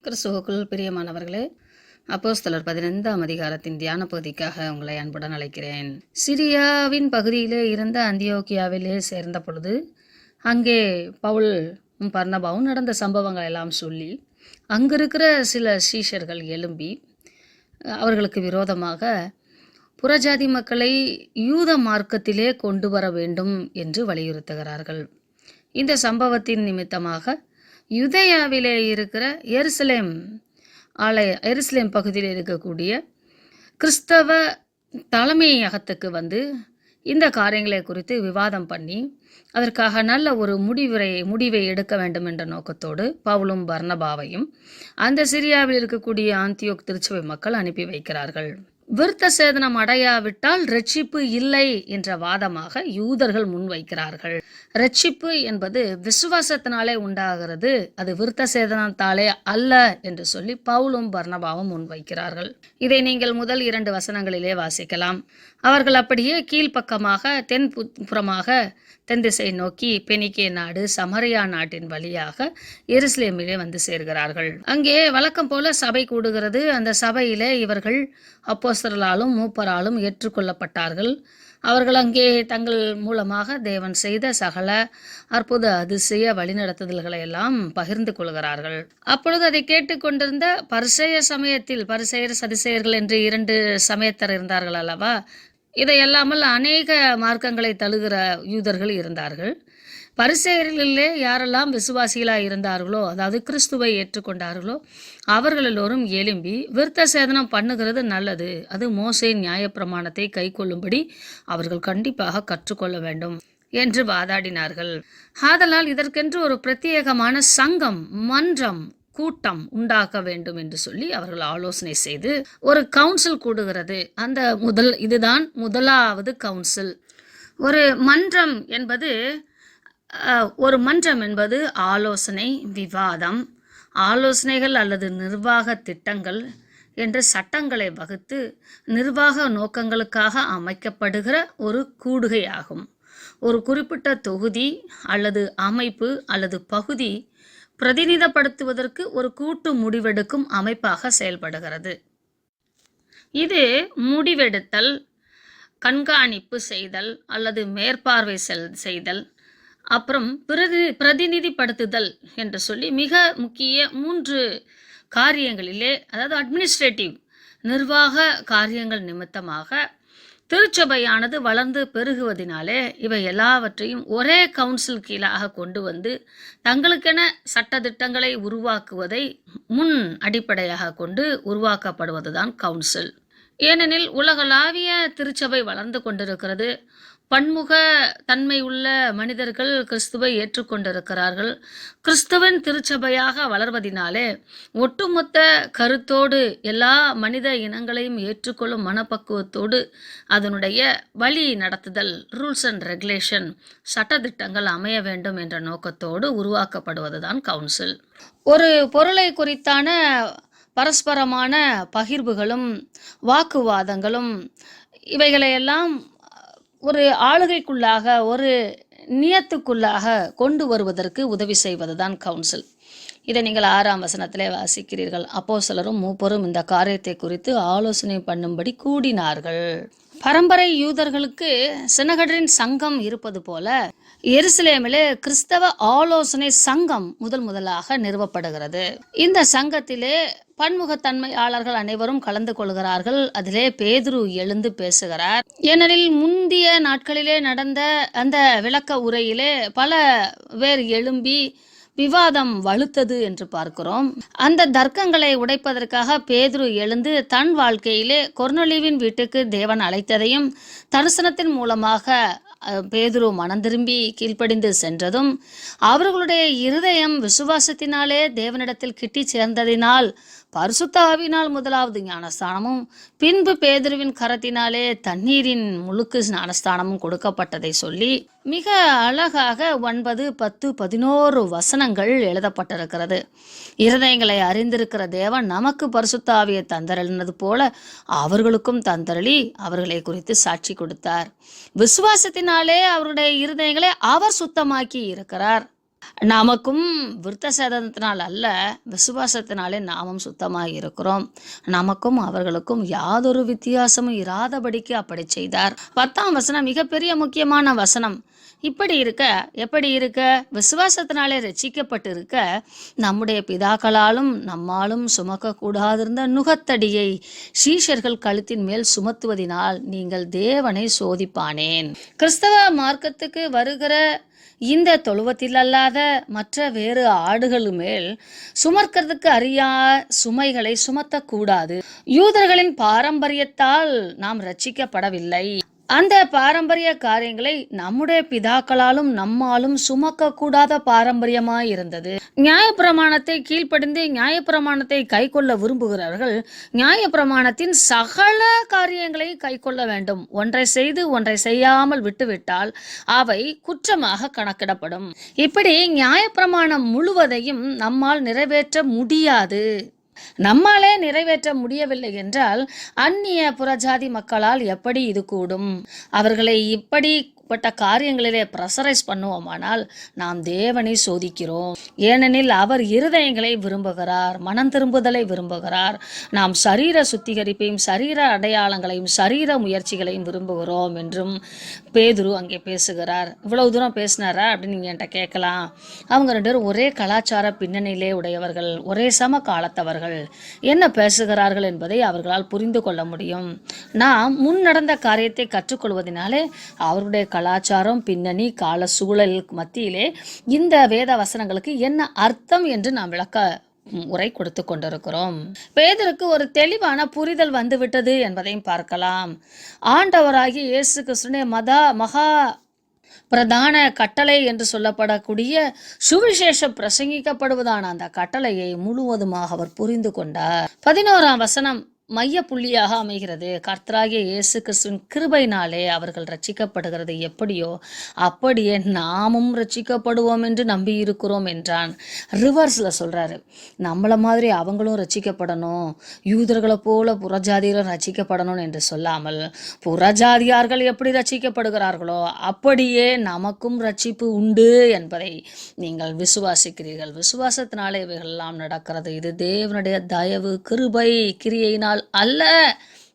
கிறிஸ்துவுக்குள் பிரியமானவர்களே, அப்போஸ்தலர் 15ஆம் அதிகாரத்தின் தியான பகுதிக்காக உங்களை அன்புடன் அழைக்கிறேன். சிரியாவின் பகுதியிலே இருந்த அந்தியோக்கியாவிலே சேர்ந்த பொழுது அங்கே பவுல் பர்னபாவும் நடந்த சம்பவங்கள் எல்லாம் சொல்லி அங்கிருக்கிற சில சீஷர்கள் எழும்பி அவர்களுக்கு விரோதமாக புறஜாதி மக்களை யூத மார்க்கத்திலே கொண்டு வர வேண்டும் என்று வலியுறுத்துகிறார்கள். இந்த சம்பவத்தின் நிமித்தமாக யூதேயாவிலே இருக்கிற எருசலேம் பகுதியில் இருக்கக்கூடிய கிறிஸ்தவ தலைமையகத்துக்கு வந்து இந்த காரியங்களை குறித்து விவாதம் பண்ணி அதற்காக நல்ல ஒரு முடிவை எடுக்க வேண்டும் என்ற நோக்கத்தோடு பவுலும் பர்னபாவையும் அந்த சிரியாவில் இருக்கக்கூடிய ஆந்தியோக் திருச்சபை மக்கள் அனுப்பி வைக்கிறார்கள். விருத்த சேதனம் அடையாவிட்டால் ரட்சிப்பு இல்லை என்ற வாதமாக யூதர்கள் முன்வைக்கிறார்கள். ரட்சிப்பு என்பது விசுவாசத்தினாலே உண்டாகிறது, அது விருத்த சேதனத்தாலே அல்ல என்று சொல்லி பவுலும் பர்னபாவும் முன்வைக்கிறார்கள். இதை நீங்கள் முதல் 2 வசனங்களிலே வாசிக்கலாம். அவர்கள் அப்படியே கீழ்ப்பக்கமாக தென் திசை நோக்கி பெனிக்கே நாடு சமரியா நாட்டின் வழியாக எருசலேமிலே வந்து சேர்கிறார்கள். அங்கே வழக்கம் போல சபை கூடுகிறது. அந்த சபையிலே இவர்கள் அப்போஸ்தலராலும் மூப்பராலும் ஏற்றுக்கொள்ளப்பட்டார்கள். அவர்கள் அங்கே தங்கள் மூலமாக தேவன் செய்த சகல அற்புத அதிசய வழிநடத்துதல்களை எல்லாம் பகிர்ந்து கொள்கிறார்கள். அப்பொழுது அதை கேட்டுக்கொண்டிருந்த பரிசேயர் சதுசேயர்கள் என்று 2 சமயத்தர் இருந்தார்கள் அல்லவா. இதையல்லாமல் அநேக மார்க்கங்களை தழுகிற யூதர்கள் இருந்தார்கள். பரிசேயர்களிலே யாரெல்லாம் விசுவாசிகளாக இருந்தார்களோ, அதாவது கிறிஸ்துவை ஏற்றுக்கொண்டார்களோ, அவர்கள் எல்லோரும் எழும்பி விருத்த சேதனம் பண்ணுகிறது நல்லது, அது மோசேயின் நியாயப்பிரமாணத்தை கை கொள்ளும்படி அவர்கள் கண்டிப்பாக கற்றுக்கொள்ள வேண்டும் என்று வாதாடினார்கள். ஆதலால் இதற்கென்று ஒரு பிரத்யேகமான சங்கம், மன்றம், கூட்டம் உண்டாக்க வேண்டும் என்று சொல்லி அவர்கள் ஆலோசனை செய்து ஒரு கவுன்சில் கூடுகிறது. இதுதான் முதலாவது கவுன்சில். ஒரு மன்றம் என்பது ஆலோசனை, விவாதம், ஆலோசனைகள் அல்லது நிர்வாக திட்டங்கள் என்ற சட்டங்களை வகுத்து நிர்வாக நோக்கங்களுக்காக அமைக்கப்படுகிற ஒரு கூடுகையாகும். ஒரு குறிப்பிட்ட தொகுதி அல்லது அமைப்பு அல்லது பகுதி பிரதிநிதிப்படுத்துவதற்கு ஒரு கூட்டு முடிவெடுக்கும் அமைப்பாக செயல்படுகிறது. இது முடிவெடுத்தல், கண்காணிப்பு செய்தல் அல்லது மேற்பார்வை செய்தல், அப்புறம் பிரதிநிதிப்படுத்துதல் என்று சொல்லி மிக முக்கிய 3 காரியங்களிலே, அதாவது அட்மினிஸ்ட்ரேட்டிவ் நிர்வாக காரியங்கள் நிமித்தமாக திருச்சபையானது வளர்ந்து பெருகுவதினாலே இவை எல்லாவற்றையும் ஒரே கவுன்சில் கீழாக கொண்டு வந்து தங்களுக்கென சட்டத்திட்டங்களை உருவாக்குவதை முன் அடிப்படையாக கொண்டு உருவாக்கப்படுவதுதான் கவுன்சில். ஏனெனில் உலகளாவிய திருச்சபை வளர்ந்து கொண்டிருக்கிறது. பன்முக தன்மை உள்ள மனிதர்கள் கிறிஸ்துவை ஏற்றுக்கொண்டிருக்கிறார்கள். கிறிஸ்துவின் திருச்சபையாக வளர்வதினாலே ஒட்டுமொத்த கருத்தோடு எல்லா மனித இனங்களையும் ஏற்றுக்கொள்ளும் மனப்பக்குவத்தோடு அதனுடைய வழி நடத்துதல், ரூல்ஸ் அண்ட் ரெகுலேஷன், சட்டத்திட்டங்கள் அமைய வேண்டும் என்ற நோக்கத்தோடு உருவாக்கப்படுவதுதான் கவுன்சில். ஒரு பொருளை குறித்தான பரஸ்பரமான பகிர்வுகளும் வாக்குவாதங்களும் இவைகளையெல்லாம் ஒரு ஆளுகைக்குள்ளாக, ஒரு நியத்துக்குள்ளாக கொண்டு வருவதற்கு உதவி செய்வதுதான் கவுன்சில். இதை நீங்கள் 6ஆம் வசனத்திலே வாசிக்கிறீர்கள். அப்போஸ்தலரும் மூப்பரும் இந்த காரியத்தை குறித்து ஆலோசனை பண்ணும்படி கூடினார்கள். பரம்பரை யூதர்களுக்கு சினகடரின் சங்கம் இருப்பது போல எருசலேமிலே கிறிஸ்தவ ஆலோசனை சங்கம் முதலாக நிறுவப்படுகிறது. இந்த சங்கத்திலே பன்முகத்தன்மையாளர்கள் அனைவரும் கலந்து கொள்கிறார்கள். அதிலே பேதுரு எழுந்து பேசுகிறார். ஏனெனில் முந்திய நாட்களிலே நடந்த அந்த விளக்க உரையிலே பல பேர் எழும்பி விவாதம் வலுத்தது என்று பார்க்கிறோம். அந்த தர்க்கங்களை உடைப்பதற்காக பேதுரு எழுந்து தன் வாழ்க்கையிலே கொர்நேலியுவின் வீட்டுக்கு தேவன் அழைத்ததையும் தரிசனத்தின் மூலமாக பேதுரு மனம் திரும்பி கீழ்ப்படிந்து சென்றதும் அவர்களுடைய இருதயம் விசுவாசத்தினாலே தேவனிடத்தில் கிட்டி சேர்ந்ததினால் பரிசுத்த ஆவியினால் முதலாவது ஞானஸ்தானமும் பின்பு பேதுருவின் கரத்தினாலே தண்ணீரின் முழுக்கு ஞானஸ்தானமும் கொடுக்கப்பட்டதை சொல்லி மிக அழகாக 9, 10, 11 வசனங்கள் எழுதப்பட்டிருக்கிறது. இருதயங்களை அறிந்திருக்கிற தேவன் நமக்கு பரிசுத்த ஆவியை தந்தருளினது போல அவர்களுக்கும் தந்தருளி அவர்களை குறித்து சாட்சி கொடுத்தார். விசுவாசத்தினாலே அவருடைய இருதயங்களை அவர் சுத்தமாக்கி இருக்கிறார். நமக்கும் விருத்த சேதனத்தினால் அல்ல, விசுவாசத்தினாலே நாமும் சுத்தமாக இருக்கிறோம். நமக்கும் அவர்களுக்கும் யாதொரு வித்தியாசமும் இராதபடிக்கு அப்படி செய்தார். 10ஆம் வசனம் மிகப்பெரிய முக்கியமான வசனம். இப்படி இருக்க, எப்படி இருக்க, விசுவாசத்தினாலே ரட்சிக்கப்பட்டு இருக்க, நம்முடைய பிதாக்களாலும் நம்மாலும் சுமக்க கூடாதிருந்த நுகத்தடியை சீஷர்கள் கழுத்தின் மேல் சுமத்துவதினால் நீங்கள் தேவனை சோதிப்பானேன். கிறிஸ்தவ மார்க்கத்துக்கு வருகிற இந்த தொழுவத்தில் அல்லாத மற்ற வேறு ஆடுகள் மேல் சுமக்கிறதுக்கு அறியா சுமைகளை சுமத்தக்கூடாது. யூதர்களின் பாரம்பரியத்தால் நாம் ரட்சிக்கப்படவில்லை. அந்த பாரம்பரிய காரியங்களை நம்முடைய பிதாக்களாலும் நம்மாலும் சுமக்க கூடாத பாரம்பரியமாய் இருந்தது. நியாயப்பிரமாணத்தை கீழ்ப்படிந்து நியாயப்பிரமாணத்தை கை கொள்ள விரும்புகிறவர்கள் நியாயப்பிரமாணத்தின் சகல காரியங்களை கை கொள்ள வேண்டும். ஒன்றை செய்து ஒன்றை செய்யாமல் விட்டுவிட்டால் அவை குற்றமாக கணக்கிடப்படும். இப்படி நியாயப்பிரமாணம் முழுவதையும் நம்மால் நிறைவேற்ற முடியாது. நம்மாலே நிறைவேற்ற முடியவில்லை என்றால் அந்நிய புறஜாதி மக்களால் எப்படி இது கூடும்? அவர்களை இப்படிப்பட்ட காரியங்களிலே பிரசரைஸ் பண்ணுவோமானால் நாம் தேவனை சோதிக்கிறோம். ஏனெனில் அவர் இருதயங்களை விரும்புகிறார், மனம் திரும்புதலை விரும்புகிறார். நாம் சரீர சுத்திகரிப்பையும் சரீர அடையாளங்களையும் சரீர முயற்சிகளையும் விரும்புகிறோம் என்றும் பேதுரு அங்கே பேசுகிறார். இவ்வளவு தூரம் பேசினாரா அப்படின்னு நீங்கள் என்கிட்ட கேட்கலாம். அவங்க 2 பேரும் ஒரே கலாச்சார பின்னணியிலே உடையவர்கள், ஒரே சம காலத்தவர்கள். என்ன பேசுகிறார்கள் என்பதை அவர்களால் புரிந்து கொள்ள முடியும். நாம் முன் நடந்த காரியத்தை கற்றுக்கொள்வதனாலே அவருடைய கலாச்சாரம், பின்னணி, கால சூழல் மத்தியிலே இந்த வேத வசனங்களுக்கு என்ன அர்த்தம் என்று நாம் விளக்க உரை கொடுத்து கொண்டிருக்கிறோம். பேதுருக்கு ஒரு தெளிவான புரிதல் வந்துவிட்டது என்பதையும் பார்க்கலாம். ஆண்டவராகிய இயேசு கிறிஸ்துவின் மகா பிரதான கட்டளை என்று சொல்லப்படக்கூடிய சுவிசேஷம் பிரசங்கிக்கப்படுவதான அந்த கட்டளையை முழுவதுமாக அவர் புரிந்து கொண்டார். 11ஆம் வசனம் மைய புள்ளியாக அமைகிறது. கர்த்தராகிய இயேசு கிறிஸ்துவின் கிருபையினாலே அவர்கள் ரட்சிக்கப்படுகிறது எப்படியோ அப்படியே நாமும் ரட்சிக்கப்படுவோம் என்று நம்பி இருக்கிறோம் என்றான். ரிவர்ஸில் சொல்றாரு, நம்மள மாதிரி அவங்களும் ரட்சிக்கப்படணும், யூதர்களை போல புறஜாதிகளும் ரட்சிக்கப்படணும் என்று சொல்லாமல் புறஜாதியார்கள் எப்படி ரட்சிக்கப்படுகிறார்களோ அப்படியே நமக்கும் ரட்சிப்பு உண்டு என்பதை நீங்கள் விசுவாசிக்கிறீர்கள். விசுவாசத்தினாலே இவைகள் எல்லாம் நடக்கிறது. இது தேவனுடைய தயவு, கிருபை, கிரியையினால் அல்ல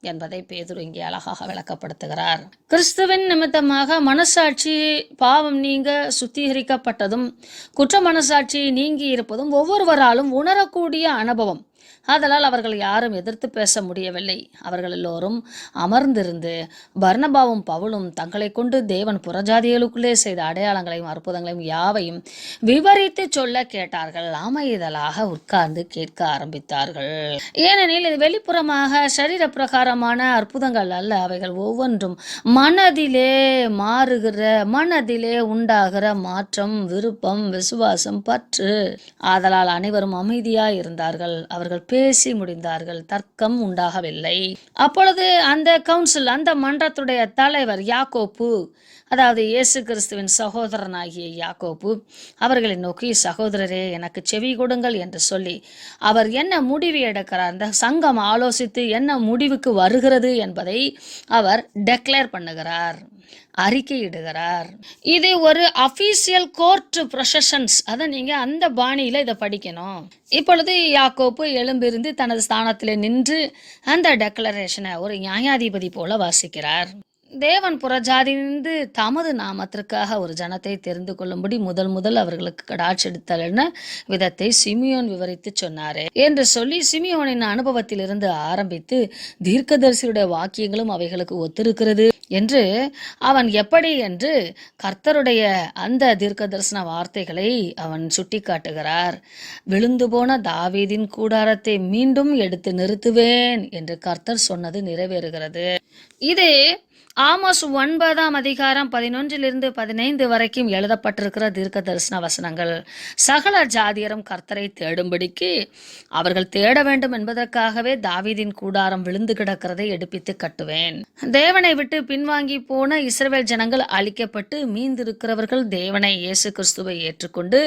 என்பதை பேதுரு இங்கே அழகாக விளக்கப்படுத்துகிறார். கிறிஸ்துவின் நிமித்தமாக மனசாட்சி பாவம் நீங்க சுத்திகரிக்கப்பட்டதும் குற்ற மனசாட்சி நீங்கி இருப்பதும் ஒவ்வொருவராலும் உணரக்கூடிய அனுபவம். ஆதலால் அவர்கள் யாரும் எதிர்த்து பேச முடியவில்லை. அவர்கள் எல்லோரும் அமர்ந்திருந்து பர்னபாவும் பவுலும் தங்களை கொண்டு தேவன் புறஜாதிகளுக்குள்ளே செய்த அடையாளங்களையும் அற்புதங்களையும் யாவையும் விவரித்து சொல்ல கேட்டார்கள். அமைதலாக உட்கார்ந்து கேட்க ஆரம்பித்தார்கள். ஏனெனில் இது வெளிப்புறமாக சரீர பிரகாரமான அற்புதங்கள் அல்ல. அவைகள் ஒவ்வொன்றும் மனதிலே மாறுகிற, மனதிலே உண்டாகிற மாற்றம், விருப்பம், விசுவாசம், பற்று. ஆதலால் அனைவரும் அமைதியாய் இருந்தார்கள். அவர்கள் பேசி முடிந்தார்கள். தர்க்கம் உண்டாகவில்லை. அப்பொழுது அந்த கவுன்சில், அந்த மன்றத்துடைய தலைவர் யாக்கோப்பு, அதாவது இயேசு கிறிஸ்துவின் சகோதரனாகிய யாக்கோப்பு அவர்களை நோக்கி, சகோதரரே எனக்கு செவி கொடுங்கள் என்று சொல்லி அவர் என்ன முடிவு எடுக்கிறார், இந்த சங்கம் ஆலோசித்து என்ன முடிவுக்கு வருகிறது என்பதை அவர் டெக்ளேர் பண்ணுகிறார், அறிக்கையிடுகிறார். இது ஒரு அஃபீஷியல் கோர்ட் ப்ரொசஷன்ஸ். அதை நீங்கள் அந்த பாணியில் இதை படிக்கணும். இப்பொழுது யாக்கோப்பு எழும்பிருந்து தனது ஸ்தானத்தில் நின்று அந்த டெக்ளரேஷனை ஒரு நியாயாதிபதி போல வாசிக்கிறார். தேவன் புறஜாதியிலிருந்து தமது நாமத்திற்காக ஒரு ஜனத்தை தெரிந்து கொள்ளும்படி முதல் அவர்களுக்கு கடாட்செடுத்தல்ன விதத்தை சிமியோன் விவரித்து சொன்னாரே என்று சொல்லி சிமியோனின் அனுபவத்திலிருந்து ஆரம்பித்து தீர்க்கதரிசியுடைய வாக்கியங்களும் அவைகளுக்கு ஒத்திருக்கிறது என்று அவன் எப்படி என்று கர்த்தருடைய அந்த தீர்க்க தரிசன வார்த்தைகளை அவன் சுட்டி காட்டுகிறார். விழுந்து போன தாவீதின் கூடாரத்தை மீண்டும் எடுத்து நிறுத்துவேன் என்று கர்த்தர் சொன்னது நிறைவேறுகிறது. இது ஆமோஸ் 9ஆம் அதிகாரம் 11 15 வரைக்கும் எழுதப்பட்டிருக்கிற தீர்க்க தரிசன வசனங்கள். சகல ஜாதியரும் கர்த்தரை தேடும்படிக்கு அவர்கள் தேட வேண்டும் என்பதற்காகவே தாவீதின் கூடாரம் விழுந்து கிடக்கிறதை எடுப்பித்து கட்டுவேன். தேவனை விட்டு பின்வாங்கி போன இஸ்ரவேல் ஜனங்கள் அழிக்கப்பட்டு மீந்திருக்கிறவர்கள் தேவனை இயேசு கிறிஸ்துவை ஏற்றுக்கொண்டு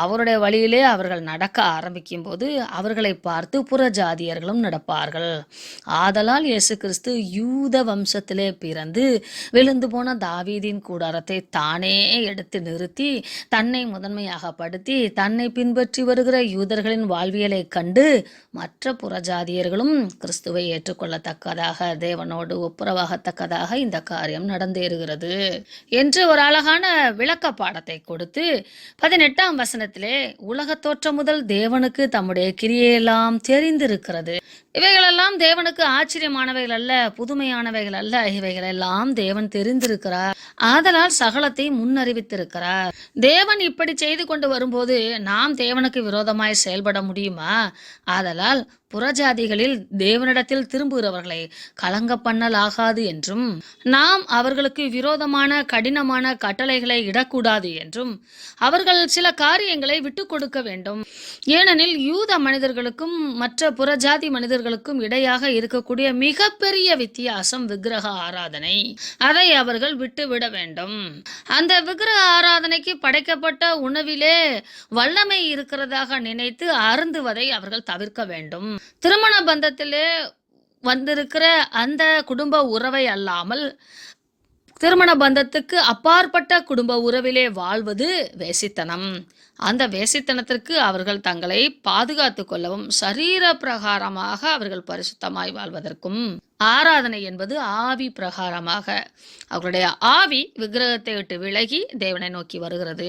அவருடைய வழியிலே அவர்கள் நடக்க ஆரம்பிக்கும் போது அவர்களை பார்த்து புற ஜாதியர்களும் நடப்பார்கள். ஆதலால் இயேசு கிறிஸ்து யூத வம்சத்திலே பிறந்து விழுந்து போன தாவீதின் கூடாரத்தை தானே எடுத்து நிறுத்தி தன்னை முதன்மையாக படுத்தி தன்னை பின்பற்றி வருகிற யூதர்களின் வாழ்வியலை கண்டு மற்ற புறஜாதியர்களும் கிறிஸ்துவை ஏற்றுக்கொள்ளத்தக்கதாக தேவனோடு ஒப்புரவாகத்தக்கதாக இந்த காரியம் நடந்தேறுகிறது என்று ஒரு அழகான விளக்க பாடத்தை கொடுத்து 18ஆம் வசனத்திலே உலக தோற்றம் முதல் தேவனுக்கு தம்முடைய கிரியையெல்லாம் தெரிந்திருக்கிறது. இவைகளெல்லாம் தேவனுக்கு ஆச்சரியமானவைகள் அல்ல, புதுமையானவைகள் அல்ல. இவைகளெல்லாம் தேவன் தெரிந்திருக்கிறார், ஆதலால் சகலத்தை முன்னறிவித்திருக்கிறார். தேவன் இப்படி செய்து கொண்டு வரும்போது நாம் தேவனுக்கு விரோதமாய் செயல்பட முடியுமா? ஆதலால் புறஜாதிகளில் தேவனிடத்தில் திரும்புகிறவர்களை கலங்க பண்ணலாகாது என்றும் நாம் அவர்களுக்கு விரோதமான கடினமான கட்டளைகளை இடக்கூடாது என்றும் அவர்கள் சில காரியங்களை விட்டு கொடுக்க வேண்டும். ஏனெனில் யூத மனிதர்களுக்கும் மற்ற புறஜாதி மனிதர்களுக்கும் இடையாக இருக்கக்கூடிய மிகப்பெரிய வித்தியாசம் விக்கிரக ஆராதனை. அதை அவர்கள் விட்டுவிட வேண்டும். அந்த விக்கிரக ஆராதனைக்கு படைக்கப்பட்ட உணவிலே வல்லமை இருக்கிறதாக நினைத்து அருந்துவதை அவர்கள் தவிர்க்க வேண்டும். திருமண பந்தத்திலே வந்திருக்கிற அந்த குடும்ப உறவை அல்லாமல் திருமண பந்தத்துக்கு அப்பாற்பட்ட குடும்ப உறவிலே வாழ்வது வேசித்தனம். அந்த வேசித்தனத்திற்கு அவர்கள் தங்களை பாதுகாத்து கொள்ளவும் சரீர பிரகாரமாக அவர்கள் பரிசுத்தமாய் வாழ்வதற்கும் ஆராதனை என்பது ஆவி பிரகாரமாக அவர்களுடைய ஆவி விக்கிரகத்தை விட்டு விலகி தேவனை நோக்கி வருகிறது.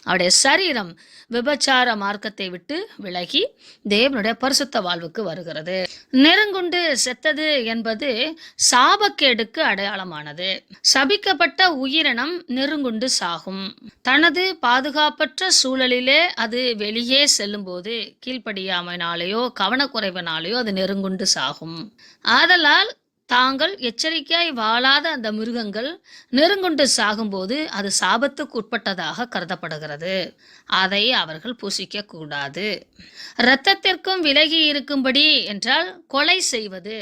அவருடைய சரீரம் விபச்சார மார்க்கத்தை விட்டு விலகி தேவனுடைய பரிசுத்த வாழ்வுக்கு வருகிறது. நெருங்குண்டு செத்தது என்பது சாபக்கேடுக்கு அடையாளமானது. சபிக்கப்பட்ட உயிரினம் நெருங்குண்டு சாகும். தனது பாதுகாப்பற்ற சூழலிலே அது வெளியே செல்லும் போது கீழ்ப்படியாமையினாலேயோ கவனக்குறைவினாலேயோ அது நெருங்குண்டு சாகும். ஆதலால் தாங்கள் எச்சரிக்கையாய் வாழாத அந்த மிருகங்கள் நெருங்குண்டு சாகும்போது அது சாபத்துக்கு உட்பட்டதாக கருதப்படுகிறது. அதை அவர்கள் புசிக்க கூடாது. இரத்தத்திற்கும் விலகி இருக்கும்படி என்றால் கொலை செய்வது.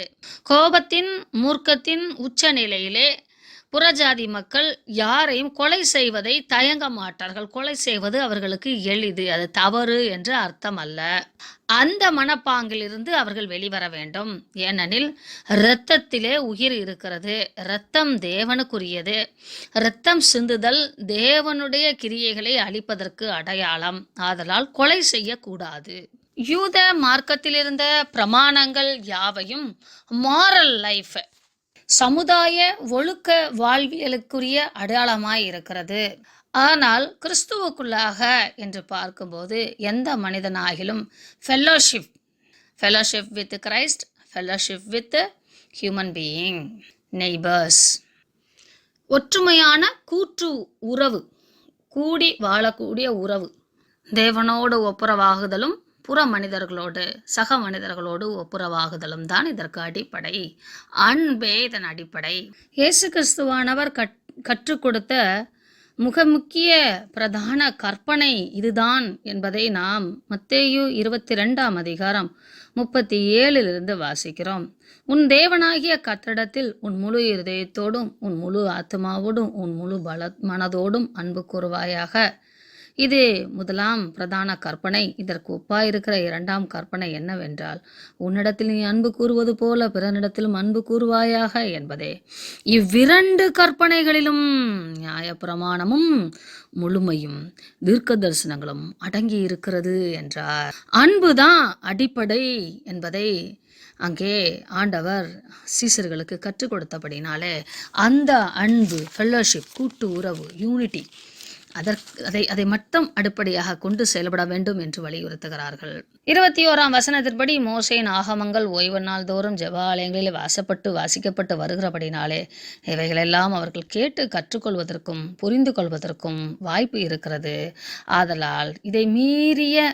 கோபத்தின் மூர்க்கத்தின் உச்ச நிலையிலே புறஜாதி மக்கள் யாரையும் கொலை செய்வதை தயங்க மாட்டார்கள். கொலை செய்வது அவர்களுக்கு எளிது, அது தவறு என்று அர்த்தம் அல்ல. அந்த மனப்பாங்கிலிருந்து அவர்கள் வெளிவர வேண்டும். ஏனெனில் இரத்தத்திலே உயிர் இருக்கிறது. இரத்தம் தேவனுக்குரியது. இரத்தம் சிந்துதல் தேவனுடைய கிரியைகளை அழிப்பதற்கு அடையாளம். ஆதலால் கொலை செய்யக்கூடாது. யூத மார்க்கத்திலிருந்த பிரமாணங்கள் யாவையும் மாரல் லைஃப், சமுதாய ஒழுக்க வாழ்வியலுக்குரிய அடையாளமாய் இருக்கிறது. ஆனால் கிறிஸ்துவுக்குள்ளாக என்று பார்க்கும்போது எந்த மனிதனாகிலும் fellowship with Christ, fellowship with human being, neighbours, ஒற்றுமையான கூற்று உறவு, கூடி வாழக்கூடிய உறவு, தேவனோடு ஒப்புரவாகுதலும் புற மனிதர்களோடு சக மனிதர்களோடு ஒப்புரவாகுதலும் தான் இதற்கு அடிப்படை. அன்பே இதன் அடிப்படை. இயேசு கிறிஸ்துவானவர் கற்றுக் கொடுத்த முக்கிய பிரதான கற்பனை இதுதான் என்பதை நாம் மத்தேயு 22ஆம் அதிகாரம் 37 வாசிக்கிறோம். உன் தேவனாகிய கர்த்தரிடத்தில் உன் முழு இருதயத்தோடும் உன் முழு ஆத்மாவோடும் உன் முழு மனதோடும் அன்பு கூறுவாயாக. இது முதலாம் பிரதான கற்பனை. இதற்கு ஒப்பாயிருக்கிற இரண்டாம் கற்பனை என்னவென்றால், உன்னிடத்தில் நீ அன்பு கூறுவது போல பிறனிடத்திலும் அன்பு கூறுவாயாக என்பதே. இவ்விரண்டு கற்பனைகளிலும் நியாயப்பிரமாணமும் முழுமையும் தீர்க்க தரிசனங்களும் அடங்கி இருக்கிறது என்றார். அன்புதான் அடிப்படை என்பதை அங்கே ஆண்டவர் சீசர்களுக்கு கற்றுக் கொடுத்தபடினாலே அந்த அன்பு, ஃபெல்லோஷிப், கூட்டு உறவு, யூனிட்டி, அதை மட்டும் அடிப்படையாக கொண்டு செயல்பட வேண்டும் என்று வலியுறுத்துகிறார்கள். 21ஆம் வசனத்தின்படி மோசேயின் ஆகமங்கள் ஓய்வு நாள் தோறும் ஜெப ஆலயங்களில் வாசிக்கப்பட்டு வருகிறபடினாலே இவைகளெல்லாம் அவர்கள் கேட்டு கற்றுக்கொள்வதற்கும் புரிந்து கொள்வதற்கும் வாய்ப்பு இருக்கிறது. ஆதலால் இதை மீறிய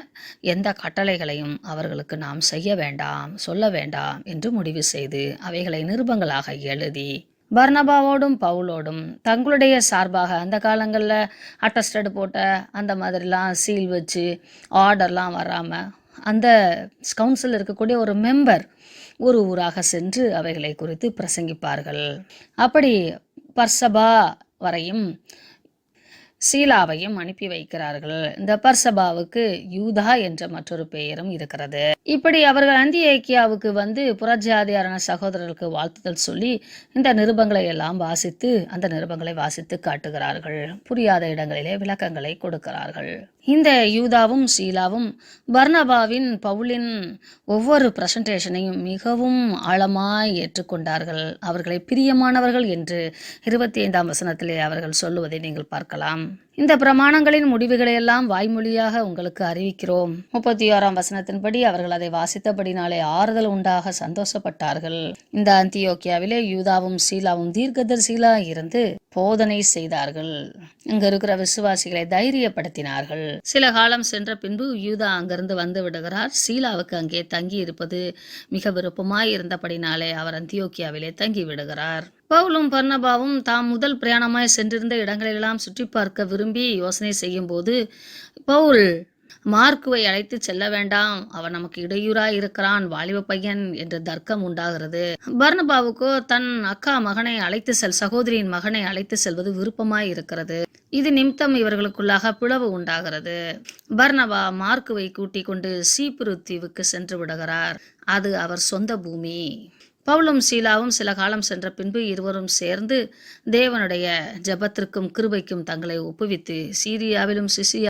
எந்த கட்டளைகளையும் அவர்களுக்கு நாம் செய்ய வேண்டாம், சொல்ல வேண்டாம் என்று முடிவு செய்து அவைகளை நிருபங்களாக எழுதி பர்னபாவோடும் பவுலோடும் தங்களுடைய சார்பாக அந்த காலங்களில் அட்டஸ்டட் போட்ட அந்த மாதிரிலாம் சீல் வச்சு ஆர்டர்லாம் வராமல் அந்த கவுன்சில் இருக்கக்கூடிய ஒரு மெம்பர் ஒரு ஊராக சென்று அவைகளை குறித்து பிரசங்கிப்பார்கள். அப்படி பர்சபா வரையும் சீலாவையும் அனுப்பி வைக்கிறார்கள். இந்த பர்சபாவுக்கு யூதா என்ற மற்றொரு பெயரும் இருக்கிறது. இப்படி அவர்கள் அந்தியோக்கியாவுக்கு வந்து புறஜாதியாரான சகோதரர்களுக்கு வாழ்த்துதல் சொல்லி இந்த நிருபங்களை எல்லாம் வாசித்து அந்த நிருபங்களை வாசித்து காட்டுகிறார்கள். புரியாத இடங்களிலே விளக்கங்களை கொடுக்கிறார்கள். இந்த யூதாவும் சீலாவும் பர்னபாவின் பவுலின் ஒவ்வொரு பிரசன்டேஷனையும் மிகவும் ஆழமாய் ஏற்றுக்கொண்டார்கள். அவர்களை பிரியமானவர்கள் என்று 25ஆம் வசனத்திலே அவர்கள் சொல்லுவதை நீங்கள் பார்க்கலாம். இந்த பிரமாணங்களின் முடிவுகளை எல்லாம் வாய்மொழியாக உங்களுக்கு அறிவிக்கிறோம். 36ஆம் வசனத்தின்படி அவர்கள் அதை வாசித்தபடினாலே ஆறுதல் உண்டாக சந்தோஷப்பட்டார்கள். இந்த அந்தியோக்கியாவிலே யூதாவும் சீலாவும் தீர்க்கதரிசிகளா இருந்து போதனை செய்தார்கள். இங்க இருக்கிற விசுவாசிகளை தைரியப்படுத்தினார்கள். சில காலம் சென்ற பின்பு யூதா அங்கிருந்து வந்து விடுகிறார். சீலாவுக்கு அங்கே தங்கி இருப்பது மிக விருப்பமாய் இருந்தபடினாலே அவர் அந்தியோக்கியாவிலே தங்கி விடுகிறார். பவுலும் பர்னபாவும் தாம் முதல் பிரயாணமாய் சென்றிருந்த இடங்களெல்லாம் சுற்றி பார்க்க விரும்பி யோசனை செய்யும் போது பவுல் மார்க்குவை அழைத்து செல்ல வேண்டாம், அவன் நமக்கு இடையூறாய் இருக்கிறான், வாலிப பையன் என்று தர்க்கம் உண்டாகிறது. பர்னபாவுக்கோ தன் அக்கா மகனை அழைத்து சகோதரியின் மகனை அழைத்து செல்வது விருப்பமாய் இருக்கிறது. இது நிமித்தம் இவர்களுக்குள்ளாக பிளவு உண்டாகிறது. பர்னபா மார்க்குவை கூட்டிக் கொண்டு சீப்புரு தீவுக்கு சென்று விடுகிறார். அது அவர் சொந்த பூமி. பவுலும் சீலாவும் சில காலம் சென்ற பின்பு இருவரும் சேர்ந்து தேவனுடைய ஜெபத்திற்கும் கிருபைக்கும் தங்களை ஒப்புவித்து சீரியாவிலும் சிசியா